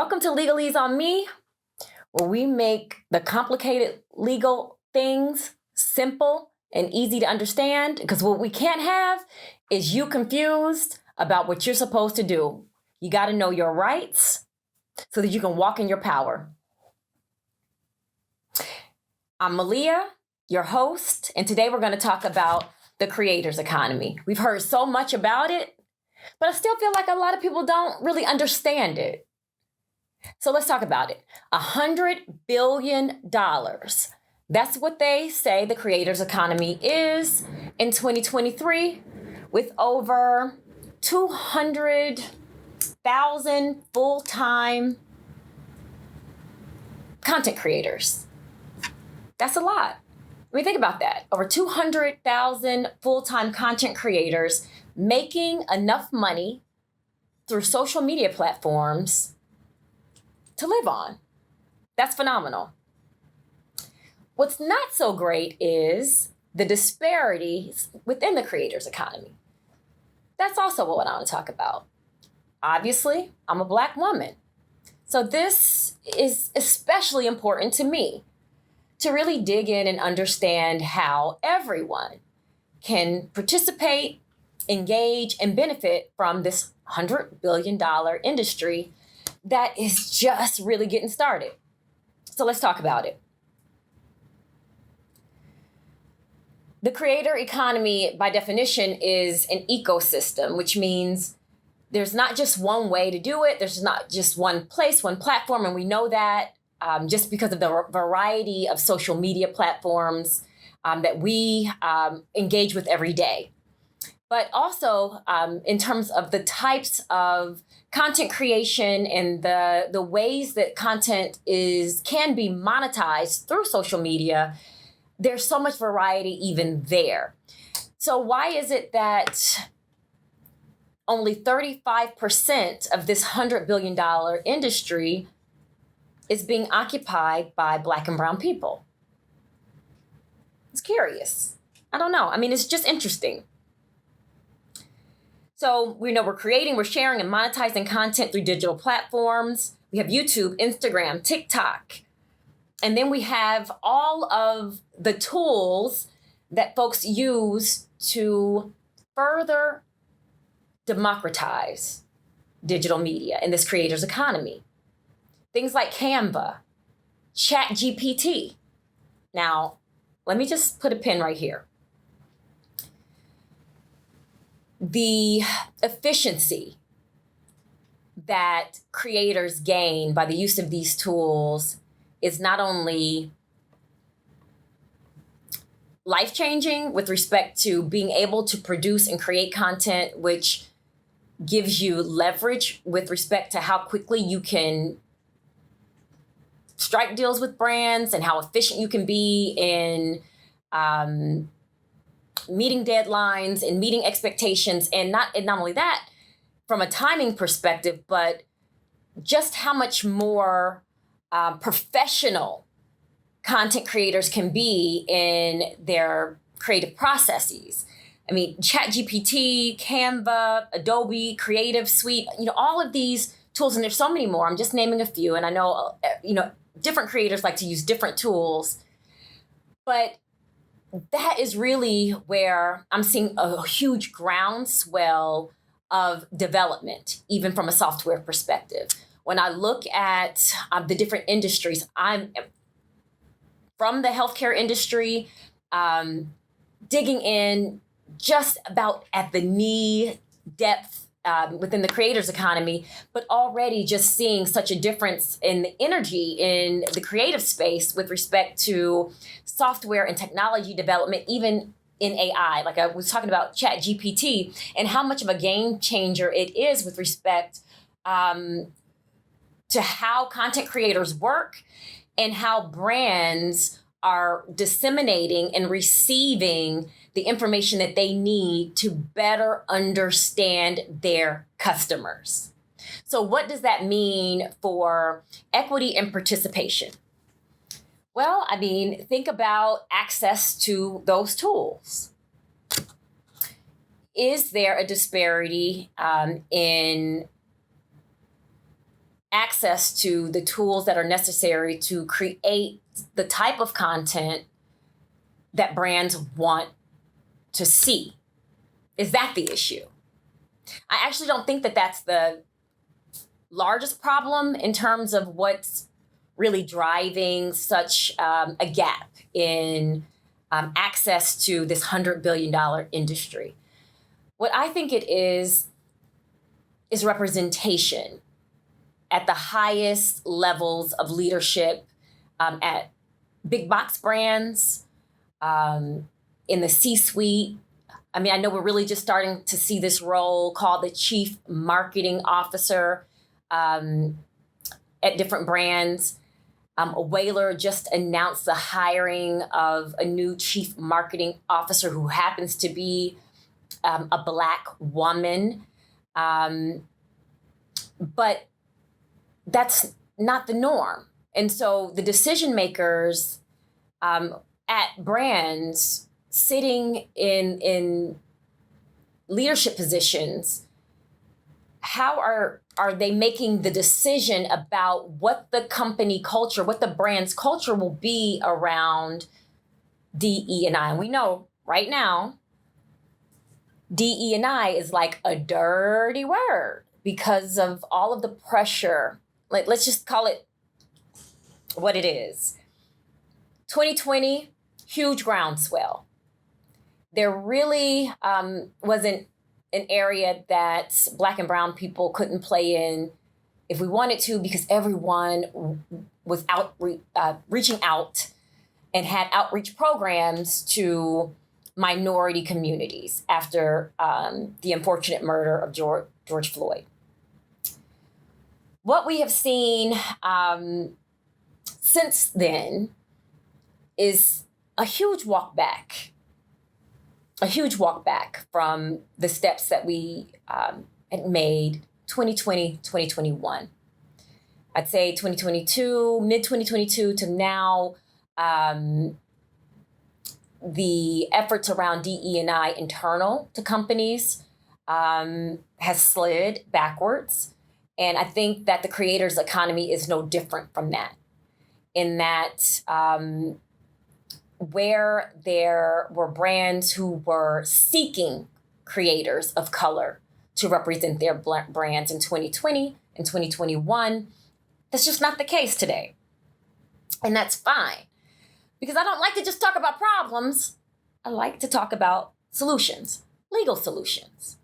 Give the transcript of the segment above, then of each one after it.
Welcome to LegalEaseonMe, where we make the complicated legal things simple and easy to understand. Because what we can't have is you confused about what you're supposed to do. You got to know your rights so that you can walk in your power. I'm Malia, your host, and today we're going to talk about the creator's economy. We've heard so much about it, but I still feel like a lot of people don't really understand it. So let's talk about it. $100 billion. That's what they say the creator's economy is in 2023, with over 200,000 full-time content creators. That's a lot. I mean, think about that. Over 200,000 full-time content creators making enough money through social media platforms to live on. That's phenomenal. What's not so great is the disparities within the creator's economy. That's also what I want to talk about. Obviously, I'm a Black woman. So this is especially important to me, to really dig in and understand how everyone can participate, engage, and benefit from this $100 billion industry that is just really getting started. So let's talk about it. The creator economy, by definition, is an ecosystem, which means there's not just one way to do it. There's not just one place, one platform, and we know that just because of the variety of social media platforms that we engage with every day. But also in terms of the types of content creation and the ways that content can be monetized through social media, there's so much variety even there. So why is it that only 35% of this $100 billion industry is being occupied by Black and brown people? It's curious. I don't know. I mean, it's just interesting. So we know we're creating, we're sharing, and monetizing content through digital platforms. We have YouTube, Instagram, TikTok. And then we have all of the tools that folks use to further democratize digital media in this creator's economy. Things like Canva, ChatGPT. Now, let me just put a pin right here. The efficiency that creators gain by the use of these tools is not only life-changing with respect to being able to produce and create content, which gives you leverage with respect to how quickly you can strike deals with brands and how efficient you can be in meeting deadlines and meeting expectations, and not only that, from a timing perspective, but just how much more professional content creators can be in their creative processes. I mean, ChatGPT, Canva, Adobe Creative Suite, all of these tools, and there's so many more. I'm just naming a few, and I know, different creators like to use different tools, but that is really where I'm seeing a huge groundswell of development, even from a software perspective. When I look at the different industries, I'm from the healthcare industry, digging in just about at the knee depth within the creator's economy, but already just seeing such a difference in the energy in the creative space with respect to software and technology development, even in AI. Like I was talking about ChatGPT and how much of a game changer it is with respect to how content creators work and how brands are disseminating and receiving the information that they need to better understand their customers. So what does that mean for equity and participation? Well, I mean, think about access to those tools. Is there a disparity in access to the tools that are necessary to create the type of content that brands want to see. Is that the issue? I actually don't think that that's the largest problem in terms of what's really driving such a gap in access to this $100 billion industry. What I think it is representation at the highest levels of leadership at big box brands, in the C-suite. I mean, I know we're really just starting to see this role called the chief marketing officer at different brands. Whaler just announced the hiring of a new chief marketing officer who happens to be a Black woman. But that's not the norm. And so the decision makers at brands sitting in leadership positions, how are they making the decision about what the company culture, what the brand's culture will be around DE&I? And we know right now, DE&I is like a dirty word because of all of the pressure. Like, let's just call it what it is. 2020, huge groundswell. There really wasn't an area that Black and brown people couldn't play in if we wanted to, because everyone was reaching out and had outreach programs to minority communities after the unfortunate murder of George Floyd. What we have seen since then is a huge walk back from the steps that we had made 2020, 2021. I'd say 2022, mid 2022 to now, the efforts around DE&I internal to companies has slid backwards. And I think that the creators economy is no different from that, in that where there were brands who were seeking creators of color to represent their brands in 2020 and 2021, that's just not the case today. And that's fine, because I don't like to just talk about problems. I like to talk about solutions, legal solutions.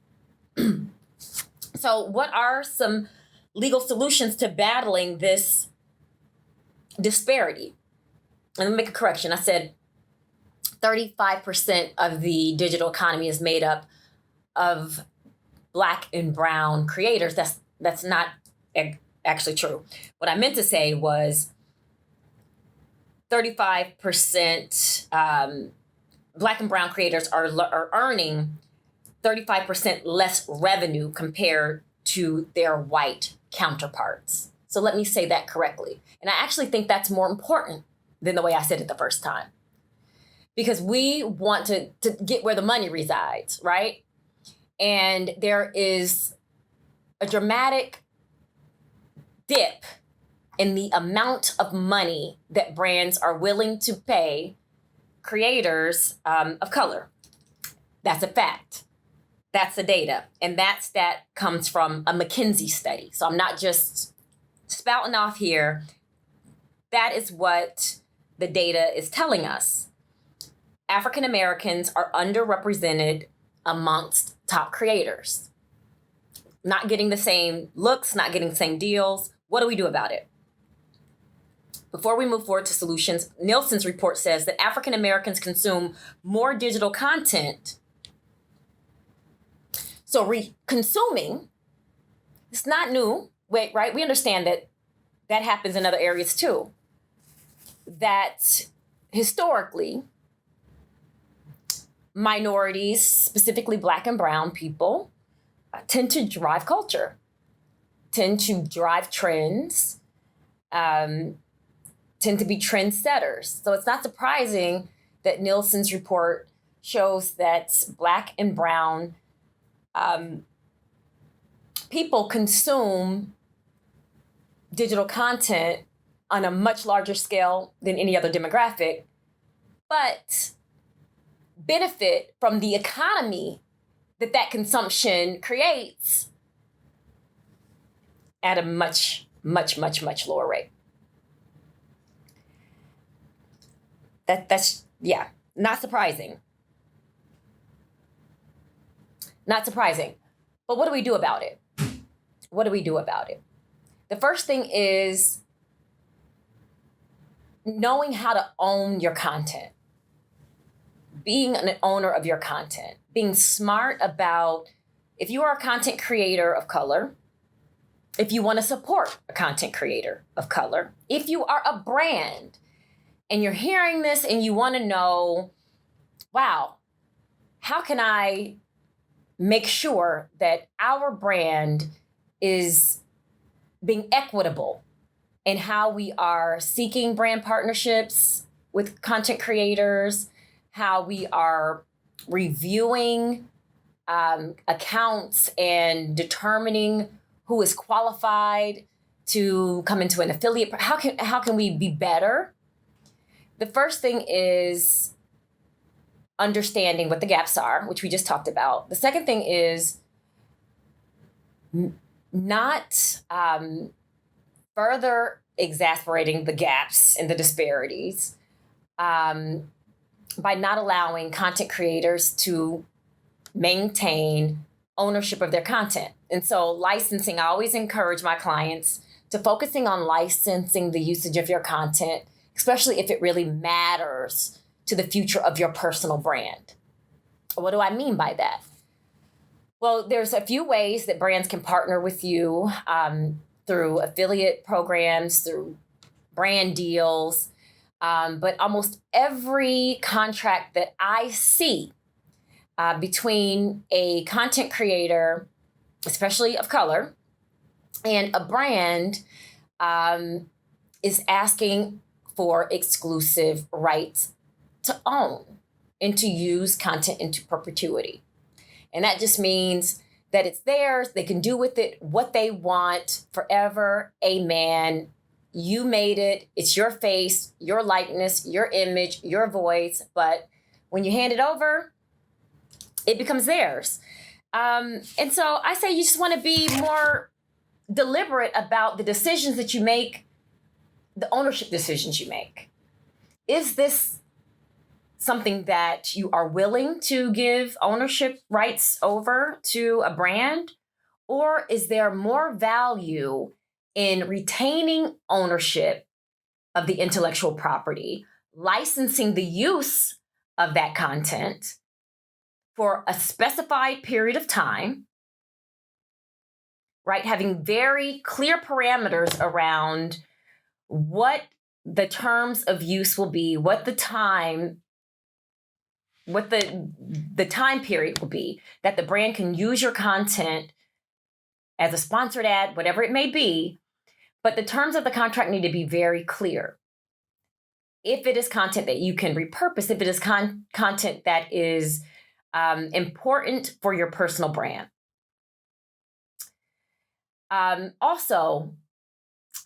So what are some legal solutions to battling this disparity? And let me make a correction. I said 35% of the digital economy is made up of Black and brown creators. That's not actually true. What I meant to say was 35% Black and brown creators are earning 35% less revenue compared to their white counterparts. So let me say that correctly. And I actually think that's more important than the way I said it the first time, because we want to get where the money resides, right? And there is a dramatic dip in the amount of money that brands are willing to pay creators of color. That's a fact. That's the data. And that stat comes from a McKinsey study. So I'm not just spouting off here. That is what the data is telling us. African Americans are underrepresented amongst top creators. Not getting the same looks, not getting the same deals. What do we do about it? Before we move forward to solutions, Nielsen's report says that African Americans consume more digital content. So consuming, it's not new, right? We understand that happens in other areas too. That historically, minorities, specifically Black and brown people, tend to drive culture, tend to drive trends, tend to be trendsetters. So it's not surprising that Nielsen's report shows that Black and brown people consume digital content on a much larger scale than any other demographic, but benefit from the economy that consumption creates at a much, much, much, much lower rate. That's not surprising. Not surprising. But what do we do about it? What do we do about it? The first thing is knowing how to own your content, being an owner of your content, being smart about if you are a content creator of color, if you want to support a content creator of color, if you are a brand and you're hearing this and you want to know, wow, how can I make sure that our brand is being equitable in how we are seeking brand partnerships with content creators, how we are reviewing accounts and determining who is qualified to come into an affiliate. How can we be better? The first thing is understanding what the gaps are, which we just talked about. The second thing is not further exasperating the gaps and the disparities by not allowing content creators to maintain ownership of their content. And so licensing, I always encourage my clients to focusing on licensing the usage of your content, especially if it really matters to the future of your personal brand. What do I mean by that? Well, there's a few ways that brands can partner with you through affiliate programs, through brand deals. But almost every contract that I see between a content creator, especially of color, and a brand is asking for exclusive rights to own and to use content into perpetuity. And that just means that it's theirs. They can do with it what they want forever. Amen. You made it. It's your face, your likeness, your image, your voice. But when you hand it over, it becomes theirs. And so I say you just want to be more deliberate about the decisions that you make, the ownership decisions you make. Is this something that you are willing to give ownership rights over to a brand? Or is there more value in retaining ownership of the intellectual property, licensing the use of that content for a specified period of time, right? Having very clear parameters around what the terms of use will be, what the time period will be that the brand can use your content as a sponsored ad, whatever it may be. But the terms of the contract need to be very clear. If it is content that you can repurpose, if it is content that is important for your personal brand. Also,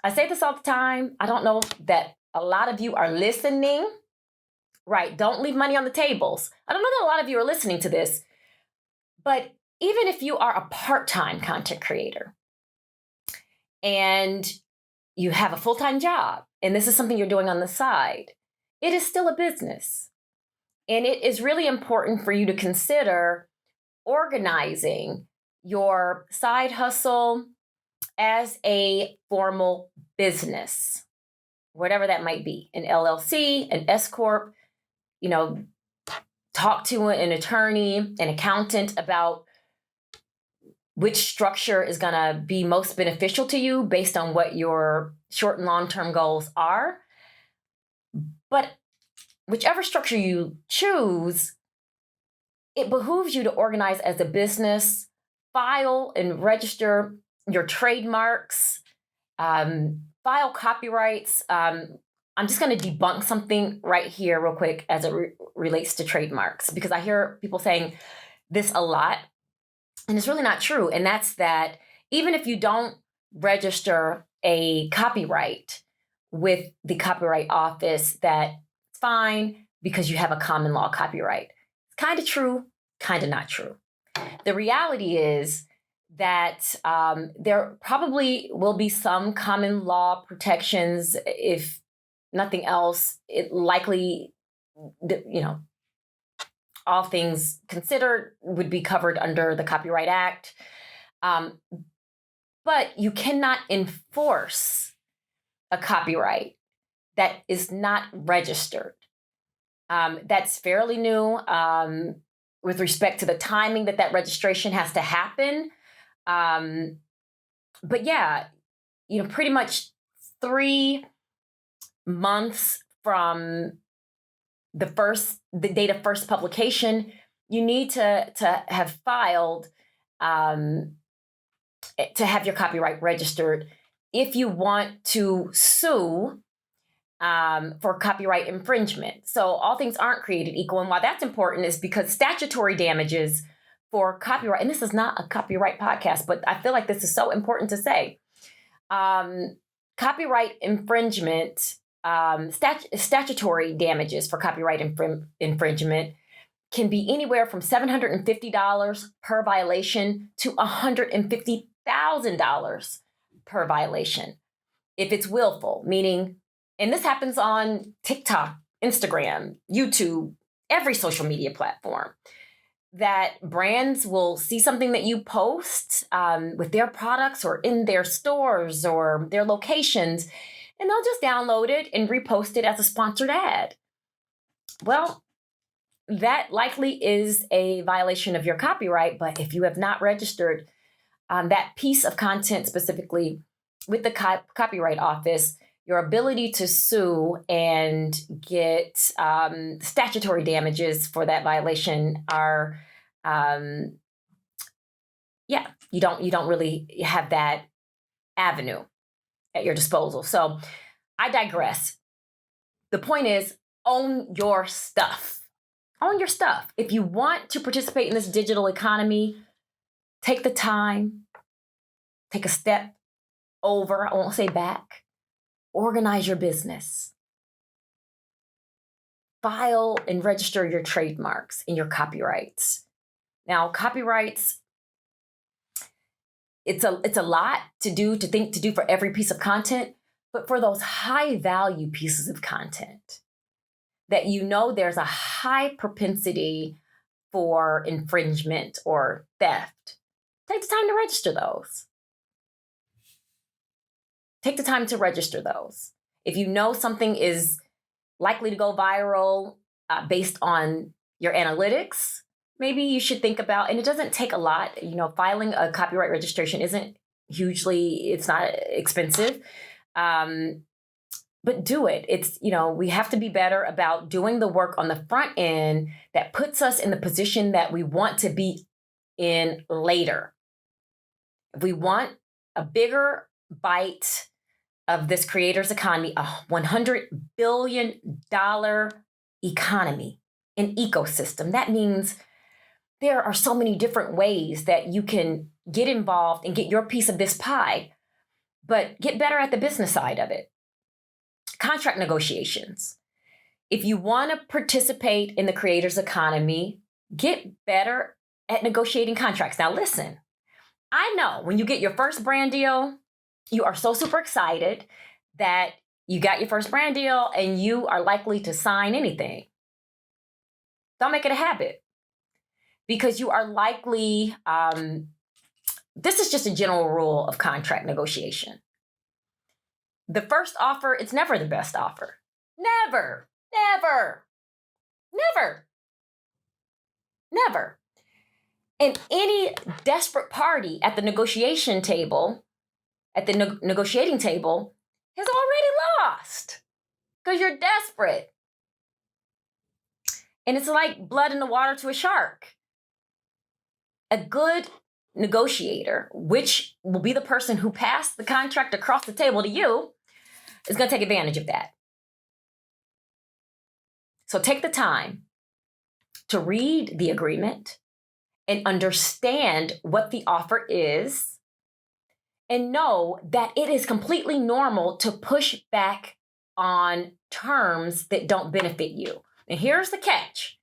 I say this all the time. I don't know that a lot of you are listening. Right, don't leave money on the tables. I don't know that a lot of you are listening to this, but even if you are a part-time content creator and you have a full-time job, and this is something you're doing on the side, it is still a business. And it is really important for you to consider organizing your side hustle as a formal business, whatever that might be, an LLC, an S Corp. Talk to an attorney, an accountant about which structure is going to be most beneficial to you based on what your short and long-term goals are. But whichever structure you choose, it behooves you to organize as a business, file and register your trademarks, file copyrights. I'm just going to debunk something right here real quick as it relates to trademarks, because I hear people saying this a lot, and it's really not true. And that's that even if you don't register a copyright with the Copyright Office that it's fine because you have a common law copyright. It's kind of true, kind of not true. The reality is that there probably will be some common law protections. If nothing else, it likely, all things considered, would be covered under the Copyright Act. But you cannot enforce a copyright that is not registered. That's fairly new with respect to the timing that registration has to happen. But yeah, pretty much 3 months from the date of first publication, you need to have filed to have your copyright registered if you want to sue for copyright infringement. So all things aren't created equal. And why that's important is because statutory damages for copyright, and this is not a copyright podcast, but I feel like this is so important to say. Copyright infringement, statutory damages for copyright infringement can be anywhere from $750 per violation to $150,000 per violation if it's willful, meaning, and this happens on TikTok, Instagram, YouTube, every social media platform, that brands will see something that you post with their products or in their stores or their locations, and they'll just download it and repost it as a sponsored ad. Well, that likely is a violation of your copyright, but if you have not registered that piece of content specifically with the Copyright Office, your ability to sue and get statutory damages for that violation are, you don't really have that avenue at your disposal. So I digress. The point is, own your stuff. Own your stuff. If you want to participate in this digital economy, take the time, take a step over, I won't say back, organize your business. File and register your trademarks and your copyrights. Now, copyrights, it's a lot to do for every piece of content, but for those high value pieces of content that there's a high propensity for infringement or theft, take the time to register those. Take the time to register those. If you know something is likely to go viral based on your analytics, maybe you should think about, and it doesn't take a lot, filing a copyright registration it's not expensive, but do it. It's, we have to be better about doing the work on the front end that puts us in the position that we want to be in later. If we want a bigger bite of this creator's economy, a $100 billion economy, an ecosystem, that means there are so many different ways that you can get involved and get your piece of this pie, but get better at the business side of it. Contract negotiations. If you want to participate in the creator's economy, get better at negotiating contracts. Now, listen, I know when you get your first brand deal, you are so super excited that you got your first brand deal and you are likely to sign anything. Don't make it a habit, because you are likely, this is just a general rule of contract negotiation. The first offer, it's never the best offer. Never, never, never, never. And any desperate party at the negotiating table, has already lost because you're desperate. And it's like blood in the water to a shark. A good negotiator, which will be the person who passed the contract across the table to you, is going to take advantage of that. So take the time to read the agreement and understand what the offer is and know that it is completely normal to push back on terms that don't benefit you. And here's the catch.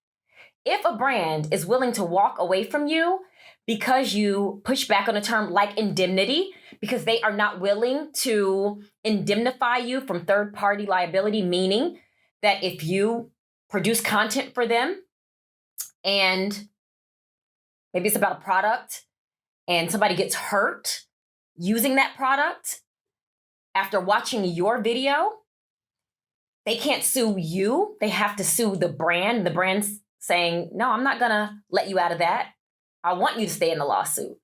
If a brand is willing to walk away from you because you push back on a term like indemnity, because they are not willing to indemnify you from third-party liability, meaning that if you produce content for them and maybe it's about a product and somebody gets hurt using that product after watching your video, they can't sue you. They have to sue the brand. The brand's saying, no, I'm not going to let you out of that. I want you to stay in the lawsuit.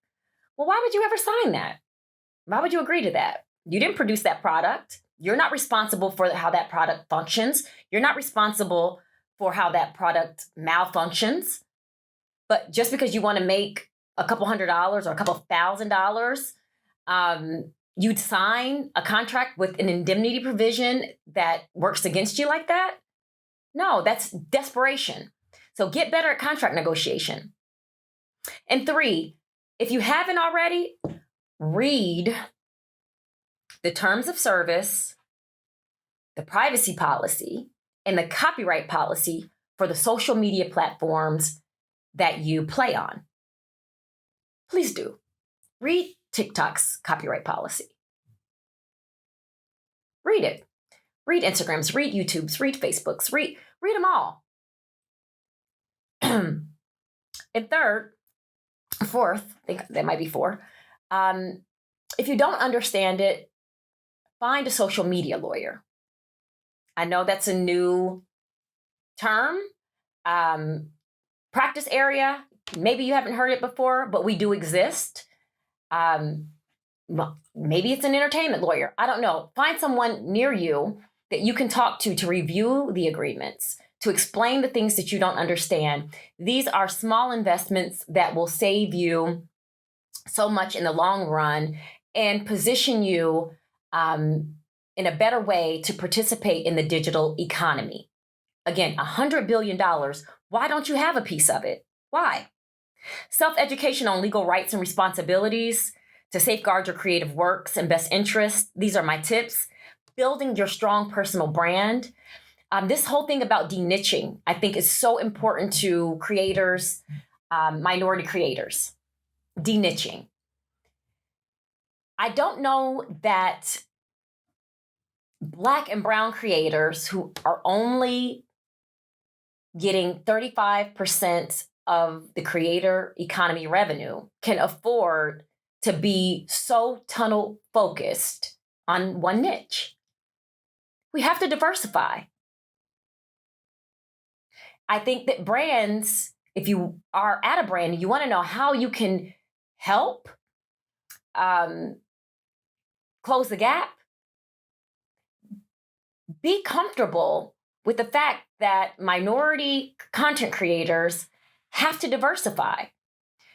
Well, why would you ever sign that? Why would you agree to that? You didn't produce that product. You're not responsible for how that product functions. You're not responsible for how that product malfunctions. But just because you want to make a couple $100s or a couple $1,000, you'd sign a contract with an indemnity provision that works against you like that? No, that's desperation. So get better at contract negotiation. And 3, if you haven't already, read the terms of service, the privacy policy, and the copyright policy for the social media platforms that you play on. Please do. Read TikTok's copyright policy. Read it. Read Instagram's, read YouTube's, read Facebook's, read them all. And 4th, I think that might be 4. If you don't understand it, find a social media lawyer. I know that's a new term, practice area. Maybe you haven't heard it before, but we do exist. Maybe it's an entertainment lawyer. I don't know. Find someone near you that you can talk to review the agreements, to explain the things that you don't understand. These are small investments that will save you so much in the long run and position you in a better way to participate in the digital economy. Again, $100 billion. Why don't you have a piece of it? Why? Self-education on legal rights and responsibilities to safeguard your creative works and best interests. These are my tips. Building your strong personal brand. This whole thing about deniching, I think, is so important to creators, minority creators. Deniching. I don't know that Black and brown creators who are only getting 35% of the creator economy revenue can afford to be so tunnel focused on one niche. We have to diversify. I think that brands, if you are at a brand and you want to know how you can help close the gap, be comfortable with the fact that minority content creators have to diversify.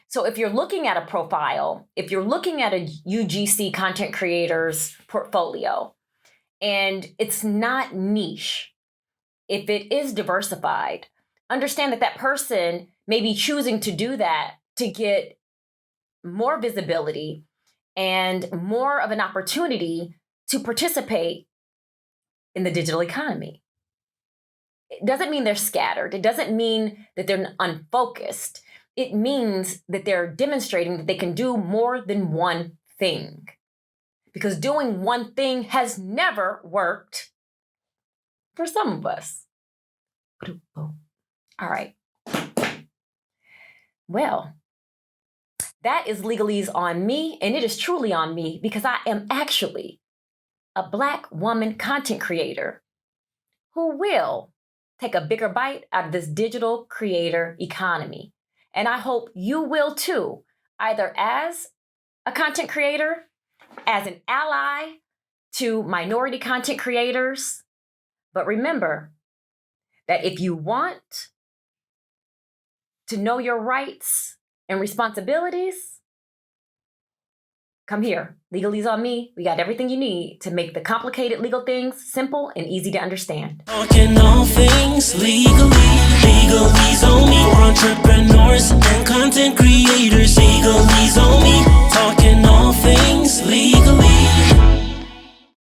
So if you're looking at a profile, if you're looking at a UGC content creator's portfolio, and it's not niche, if it is diversified, understand that that person may be choosing to do that to get more visibility and more of an opportunity to participate in the digital economy. It doesn't mean they're scattered. It doesn't mean that they're unfocused. It means that they're demonstrating that they can do more than one thing. Because doing one thing has never worked for some of us. All right. Well, that is Legalese on me, and it is truly on me because I am actually a Black woman content creator who will take a bigger bite out of this digital creator economy. And I hope you will too, either as a content creator, as an ally to minority content creators. But remember that if you want to know your rights and responsibilities, come here. Legalese on me. We got everything you need to make the complicated legal things simple and easy to understand. Talking all things legally. Legalese on me. For entrepreneurs and content creators. Legalese on